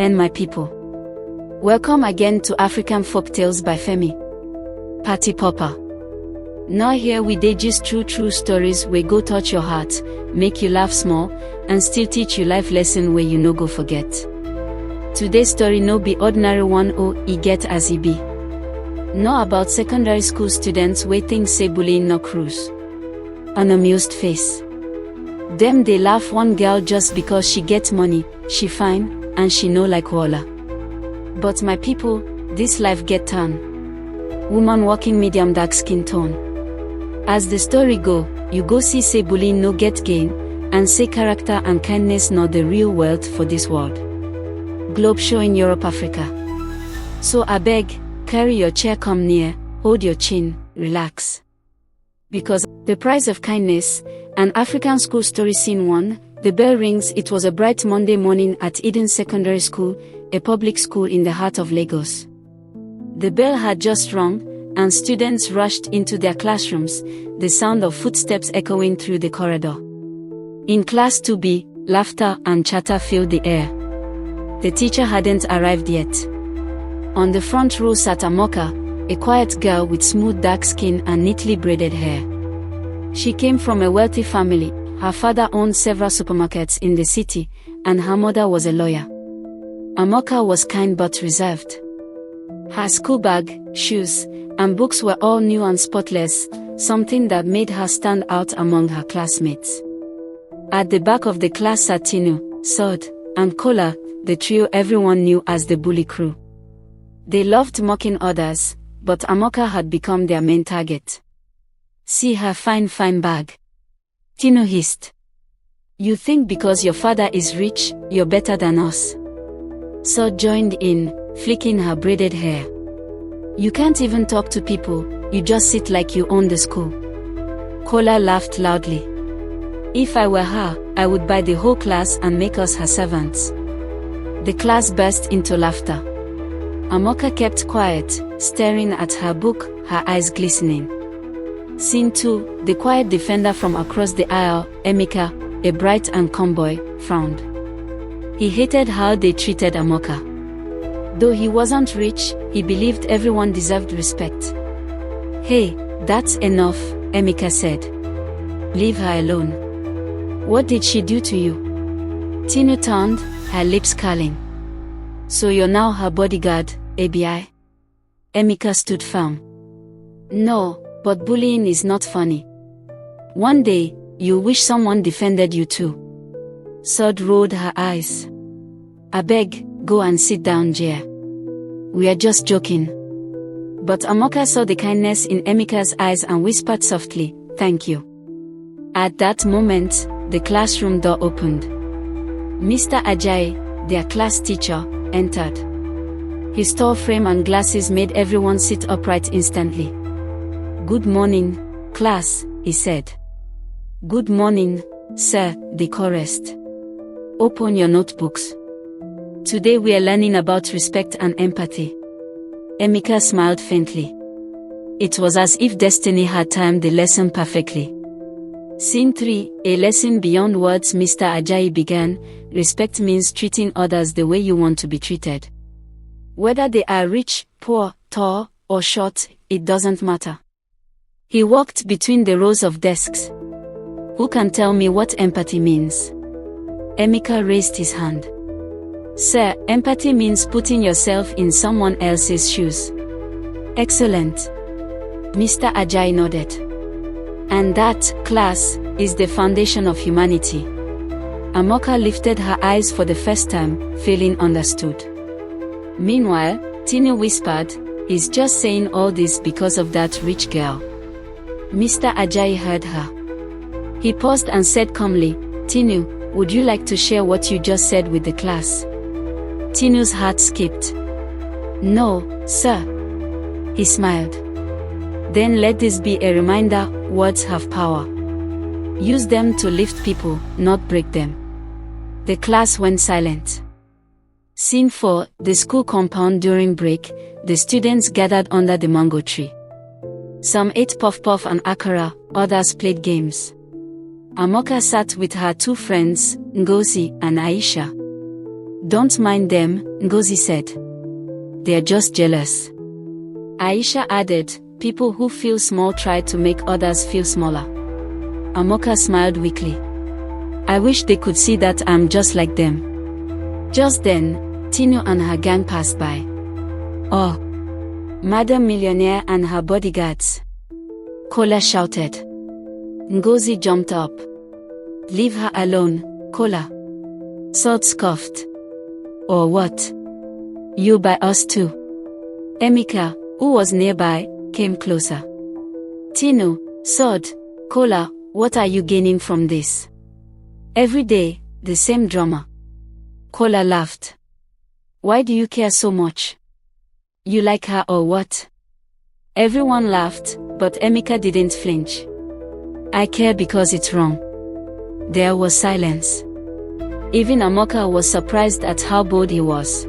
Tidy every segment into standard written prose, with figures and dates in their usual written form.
and my people. Welcome again to African Folktales by Femi. Party Popper. Now here we dey just true stories wey go touch your heart, make you laugh small, and still teach you life lesson wey you no go forget. Today's story no be ordinary one, e get as e be. Know about secondary school students wey think say bullying no cruise. An amused face. Dem dey laugh one girl just because she get money, she fine, and she no like wahala. But my people, this life get turn. Woman walking medium dark skin tone. As the story go, you go see say bullying no get gain, and say character and kindness not the real wealth for this world. Globe show in Europe, Africa. So abeg, carry your chair come near, hold your chin, relax. Because the price of kindness, an African school story scene 1, the bell rings. It was a bright Monday morning at Eden Secondary School, a public school in the heart of Lagos. The bell had just rung, and students rushed into their classrooms, the sound of footsteps echoing through the corridor. In Class 2B, laughter and chatter filled the air. The teacher hadn't arrived yet. On the front row sat Amoka, a quiet girl with smooth dark skin and neatly braided hair. She came from a wealthy family. Her father owned several supermarkets in the city, and her mother was a lawyer. Amoka was kind but reserved. Her school bag, shoes, and books were all new and spotless, something that made her stand out among her classmates. At the back of the class sat Tinu, Sod, and Kola, the trio everyone knew as the bully crew. They loved mocking others, but Amoka had become their main target. "See her fine bag," Tinu hissed. "You think because your father is rich, you're better than us?" Sod joined in, flicking her braided hair. "You can't even talk to people, you just sit like you own the school." Kola laughed loudly. "If I were her, I would buy the whole class and make us her servants." The class burst into laughter. Amoka kept quiet, staring at her book, her eyes glistening. Scene 2, the quiet defender from across the aisle, Emeka, a bright and calm boy, frowned. He hated how they treated Amoka. Though he wasn't rich, he believed everyone deserved respect. "Hey, that's enough," Emeka said. "Leave her alone." "What did she do to you?" Tinu turned, her lips curling. "So you're now her bodyguard, ABI?" Emeka stood firm. "No, but bullying is not funny. One day, you'll wish someone defended you too." Sod rolled her eyes. "Abeg, go and sit down, Jia. We are just joking." But Amoka saw the kindness in Emeka's eyes and whispered softly, "Thank you." At that moment, the classroom door opened. Mr. Ajayi, their class teacher, entered. His tall frame and glasses made everyone sit upright instantly. "Good morning, class," he said. "Good morning, sir," they chorused. "Open your notebooks. Today we are learning about respect and empathy." Emeka smiled faintly. It was as if destiny had timed the lesson perfectly. Scene 3, a lesson beyond words. Mr. Ajayi began. "Respect means treating others the way you want to be treated. Whether they are rich, poor, tall, or short, it doesn't matter." He walked between the rows of desks. "Who can tell me what empathy means?" Emeka raised his hand. "Sir, empathy means putting yourself in someone else's shoes." "Excellent." Mr. Ajayi nodded. "And that, class, is the foundation of humanity." Amoka lifted her eyes for the first time, feeling understood. Meanwhile, Tinu whispered, "He's just saying all this because of that rich girl." Mr. Ajayi heard her. He paused and said calmly, "Tinu, would you like to share what you just said with the class?" Tinu's heart skipped. "No, sir." He smiled. "Then let this be a reminder, words have power. Use them to lift people, not break them." The class went silent. Scene 4, the school compound. During break, the students gathered under the mango tree. Some ate puff-puff and akara, others played games. Amoka sat with her two friends, Ngozi and Aisha. Don't mind them, Ngozi said. They're just jealous. Aisha added, people who feel small try to make others feel smaller. Amoka smiled weakly. I wish they could see that I'm just like them. Just then, Tinu and her gang passed by. Oh! Madam Millionaire and her bodyguards. Kola shouted. Ngozi jumped up. Leave her alone, Kola. Sod scoffed. Or what? You by us too. Emeka, who was nearby, came closer. Tinu, Sod, Kola, what are you gaining from this? Every day, the same drama. Kola laughed. Why do you care so much? You like her or what? Everyone laughed, but Emeka didn't flinch. I care because it's wrong. There was silence. Even Amoka was surprised at how bold he was.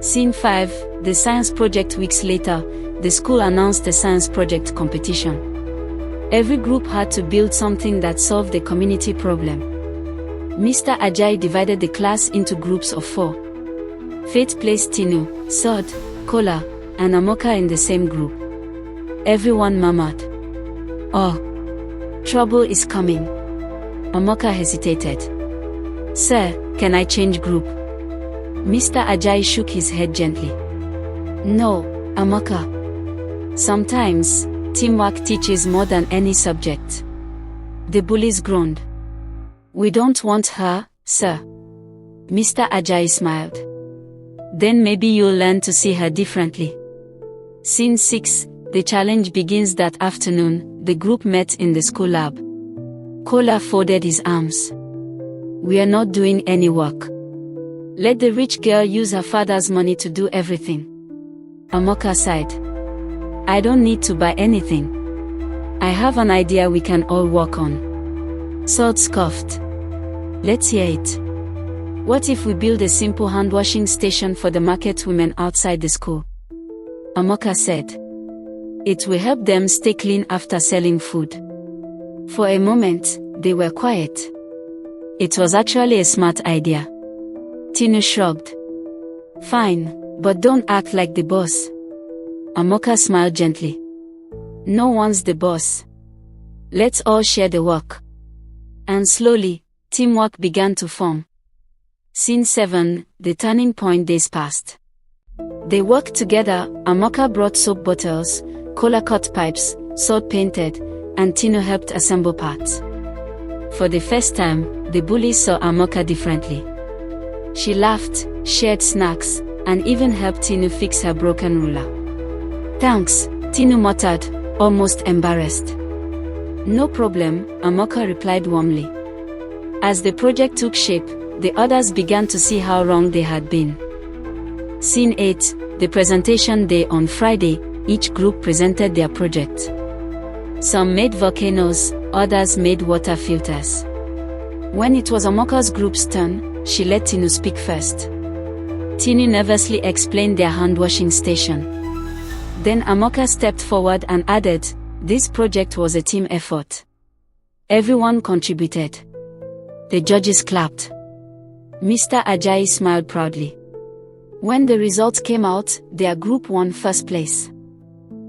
Scene 5, the science project. Weeks later, the school announced a science project competition. Every group had to build something that solved the community problem. Mr. Ajayi divided the class into groups of 4. Faith placed Tinu, Sod, Kola, and Amoka in the same group. Everyone murmured. Oh! Trouble is coming. Amoka hesitated. Sir, can I change group? Mr. Ajayi shook his head gently. No, Amoka. Sometimes, teamwork teaches more than any subject. The bullies groaned. We don't want her, sir. Mr. Ajayi smiled. Then maybe you'll learn to see her differently. Scene 6, the challenge begins. That afternoon, the group met in the school lab. Kola folded his arms. We are not doing any work. Let the rich girl use her father's money to do everything. Amoka sighed. I don't need to buy anything. I have an idea we can all work on. Sod scoffed. Let's hear it. What if we build a simple hand-washing station for the market women outside the school? Amoka said. It will help them stay clean after selling food. For a moment, they were quiet. It was actually a smart idea. Tinu shrugged. Fine, but don't act like the boss. Amoka smiled gently. No one's the boss. Let's all share the work. And slowly, teamwork began to form. Scene 7, the turning point. Days passed. They worked together. Amoka brought soap bottles, Kola cut pipes, Sod painted, and Tinu helped assemble parts. For the first time, the bullies saw Amoka differently. She laughed, shared snacks, and even helped Tinu fix her broken ruler. Thanks, Tinu muttered, almost embarrassed. No problem, Amoka replied warmly. As the project took shape, the others began to see how wrong they had been. Scene 8, the presentation day. On Friday, each group presented their project. Some made volcanoes, others made water filters. When it was Amoka's group's turn, she let Tinu speak first. Tinu nervously explained their hand-washing station. Then Amoka stepped forward and added, this project was a team effort. Everyone contributed. The judges clapped. Mr. Ajayi smiled proudly. When the results came out, their group won first place.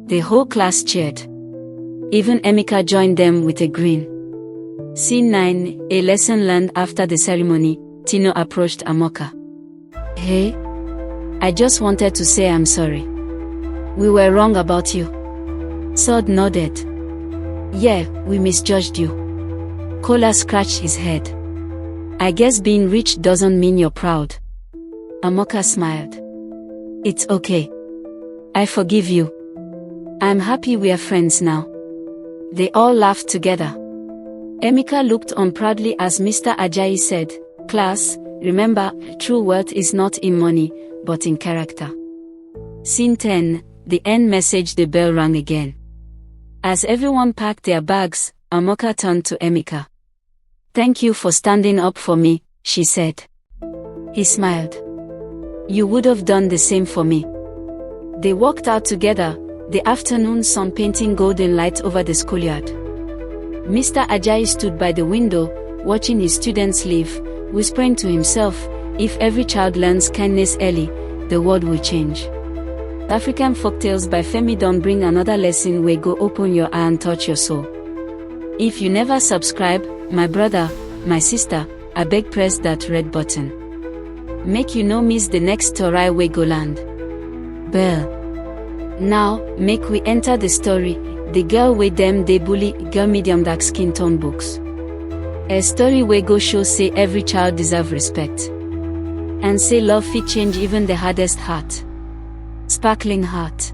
The whole class cheered. Even Emeka joined them with a grin. Scene 9, a lesson learned. After the ceremony, Tinu approached Amoka. Hey, I just wanted to say I'm sorry. We were wrong about you. Sod nodded. Yeah, we misjudged you. Kola scratched his head. I guess being rich doesn't mean you're proud. Amoka smiled. It's okay. I forgive you. I'm happy we are friends now. They all laughed together. Emeka looked on proudly as Mr. Ajayi said, Class, remember, true wealth is not in money, but in character. Scene 10, the end message. The bell rang again. As everyone packed their bags, Amoka turned to Emeka. Thank you for standing up for me, she said. He smiled. You would have done the same for me. They walked out together, the afternoon sun painting golden light over the schoolyard. Mr. Ajayi stood by the window, watching his students leave, whispering to himself, If every child learns kindness early, the world will change. African Folktales by Femi don bring another lesson wey go open your eye and touch your soul. If you never subscribe, my brother, my sister, abeg press that red button. Make you no miss the next story wey go land. Bell. Now, make we enter the story, The Girl wey dem dey bully, Girl Medium Dark Skin Tone Books. A story wey go show say every child deserve respect. And say love fit change even the hardest heart. Sparkling Heart.